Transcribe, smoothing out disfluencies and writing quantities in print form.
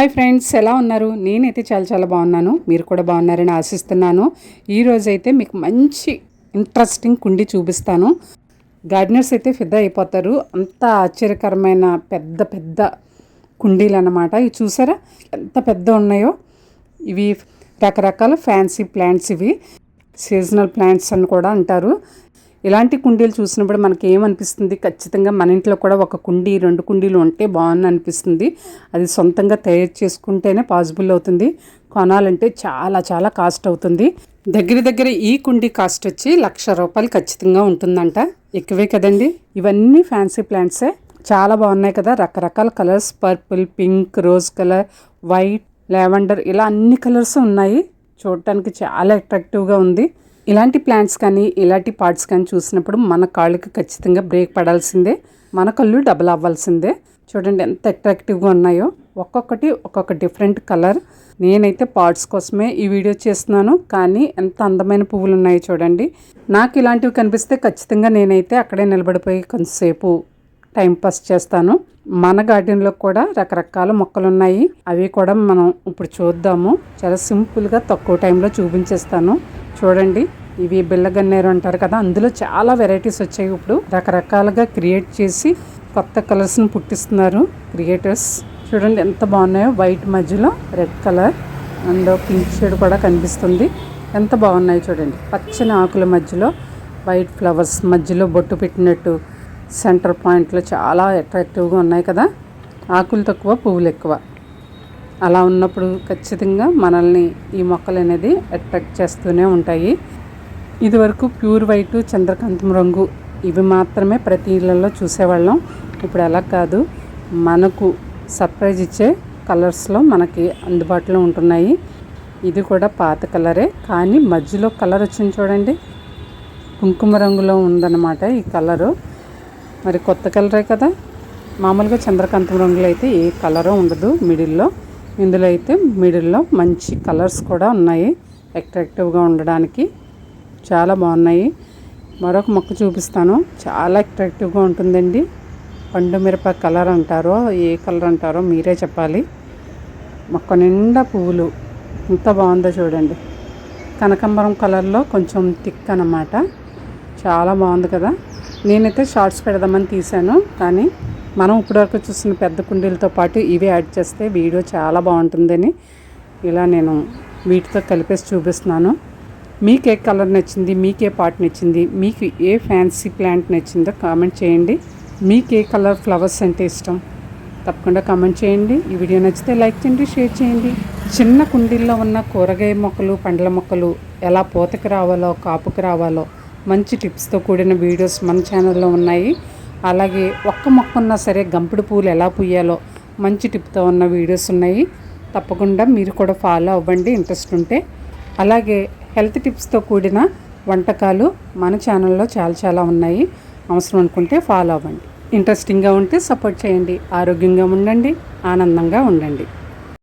Hi friends, ఎలా ఉన్నారు? నేనైతే చాలా చాలా బాగున్నాను. మీరు కూడా బాగున్నారని ఆశిస్తున్నాను. ఈరోజైతే మీకు మంచి ఇంట్రెస్టింగ్ కుండీ చూపిస్తాను. గార్డెనర్స్ అయితే ఫిదా అయిపోతారు. అంత ఆశ్చర్యకరమైన పెద్ద పెద్ద కుండీలు అన్నమాట. ఇవి చూసారా ఎంత పెద్ద ఉన్నాయో. ఇవి రకరకాల ఫ్యాన్సీ ప్లాంట్స్, ఇవి సీజనల్ ప్లాంట్స్ అని కూడా అంటారు. ఇలాంటి కుండీలు చూసినప్పుడు మనకి ఏమనిపిస్తుంది, ఖచ్చితంగా మన ఇంట్లో కూడా ఒక కుండీ 2 కుండీలు ఉంటే బాగుంది అనిపిస్తుంది. అది సొంతంగా తయారు చేసుకుంటేనే పాసిబుల్ అవుతుంది. కొనాలంటే చాలా చాలా కాస్ట్ అవుతుంది. దగ్గర ఈ కుండీ కాస్ట్ వచ్చి ₹1,00,000 ఖచ్చితంగా ఉంటుందంట. ఎక్కువే కదండి. ఇవన్నీ ఫ్యాన్సీ ప్లాంట్సే. చాలా బాగున్నాయి కదా, రకరకాల colours, purple, pink, rose colour, white, lavender, ఇలా అన్ని కలర్స్ ఉన్నాయి. చూడటానికి చాలా అట్రాక్టివ్గా ఉంది. ఇలాంటి ప్లాంట్స్ కానీ ఇలాంటి పార్ట్స్ కానీ చూసినప్పుడు మన కాళ్ళకి ఖచ్చితంగా బ్రేక్ పడాల్సిందే, మన కళ్ళు డబల్ అవ్వాల్సిందే. చూడండి ఎంత అట్రాక్టివ్గా ఉన్నాయో. ఒక్కొక్కటి ఒక్కొక్క డిఫరెంట్ కలర్. నేనైతే పార్ట్స్ కోసమే ఈ వీడియో చేస్తున్నాను, కానీ ఎంత అందమైన పువ్వులు ఉన్నాయో చూడండి. నాకు ఇలాంటివి కనిపిస్తే ఖచ్చితంగా నేనైతే అక్కడే నిలబడిపోయి కొంతసేపు టైంపాస్ చేస్తాను. మన గార్డెన్లో కూడా రకరకాల మొక్కలు ఉన్నాయి. అవి కూడా మనం ఇప్పుడు చూద్దాము. చాలా సింపుల్గా తక్కువ టైంలో చూపించేస్తాను. చూడండి, ఇవి బిళ్ళగన్నేరు అంటారు కదా, అందులో చాలా వెరైటీస్ వచ్చాయి. ఇప్పుడు రకరకాలుగా క్రియేట్ చేసి కొత్త కలర్స్ని పుట్టిస్తున్నారు క్రియేటర్స్. చూడండి ఎంత బాగున్నాయో. వైట్ మధ్యలో red colour and pink shade కూడా కనిపిస్తుంది. ఎంత బాగున్నాయి చూడండి. పచ్చని ఆకుల మధ్యలో వైట్ ఫ్లవర్స్ మధ్యలో బొట్టు పెట్టినట్టు సెంటర్ పాయింట్లో చాలా అట్రాక్టివ్గా ఉన్నాయి కదా. ఆకులు తక్కువ, పువ్వులు ఎక్కువ. అలా ఉన్నప్పుడు ఖచ్చితంగా మనల్ని ఈ మొక్కలు అనేది అట్రాక్ట్ చేస్తూనే ఉంటాయి. ఇదివరకు ప్యూర్ వైట్, చంద్రకాంతం రంగు ఇవి మాత్రమే ప్రతి ఇళ్లలో చూసేవాళ్ళం. ఇప్పుడు అలా కాదు, మనకు సర్ప్రైజ్ ఇచ్చే కలర్స్లో మనకి అందుబాటులో ఉంటున్నాయి. ఇది కూడా పాత కలరే, కానీ మధ్యలో కలర్ వచ్చింది చూడండి, కుంకుమ రంగులో ఉందన్నమాట ఈ కలరు. మరి కొత్త కలరే కదా. మామూలుగా చంద్రకాంతం రంగులో అయితే ఏ కలరు ఉండదు మిడిల్లో. ఇందులో అయితే మిడిల్లో మంచి కలర్స్ కూడా ఉన్నాయి అట్రాక్టివ్గా ఉండడానికి. చాలా బాగున్నాయి. మరొక మొక్క చూపిస్తాను, చాలా అట్రాక్టివ్గా ఉంటుందండి. పండు మిరప కలర్ అంటారో ఏ కలర్ అంటారో మీరే చెప్పాలి. మొక్క నిండా పువ్వులు ఎంత బాగుందో చూడండి. కనకాంబరం కలర్లో కొంచెం థిక్ అన్నమాట. చాలా బాగుంది కదా. నేనైతే షార్ట్స్ పెడదామని తీశాను, కానీ మనం ఇప్పటివరకు చూసిన పెద్ద కుండీలతో పాటు ఇవి యాడ్ చేస్తే వీడియో చాలా బాగుంటుందని ఇలా నేను వీటితో కలిపేసి చూపిస్తున్నాను. మీకు ఏ కలర్ నచ్చింది, మీకు ఏ పార్ట్ నచ్చింది, మీకు ఏ ఫ్యాన్సీ ప్లాంట్ నచ్చిందో కామెంట్ చేయండి. మీకు ఏ కలర్ ఫ్లవర్స్ అంటే ఇష్టం తప్పకుండా కామెంట్ చేయండి. ఈ వీడియో నచ్చితే లైక్ చేయండి, షేర్ చేయండి. చిన్న కుండీల్లో ఉన్న కూరగాయ మొక్కలు, పండ్ల మొక్కలు ఎలా పూతకి రావాలో, కాపుకి రావాలో మంచి టిప్స్తో కూడిన వీడియోస్ మన ఛానల్లో ఉన్నాయి. అలాగే ఒక్క మొక్క ఉన్నా సరే గంపుడు పూలు ఎలా పూయాలో మంచి టిప్తో ఉన్న వీడియోస్ ఉన్నాయి. తప్పకుండా మీరు కూడా ఫాలో అవ్వండి ఇంట్రెస్ట్ ఉంటే. అలాగే హెల్త్ టిప్స్తో కూడిన వంటకాలు మన ఛానల్లో చాలా చాలా ఉన్నాయి. అవసరం అనుకుంటే ఫాలో అవ్వండి. ఇంట్రెస్టింగ్గా ఉంటే సపోర్ట్ చేయండి. ఆరోగ్యంగా ఉండండి, ఆనందంగా ఉండండి.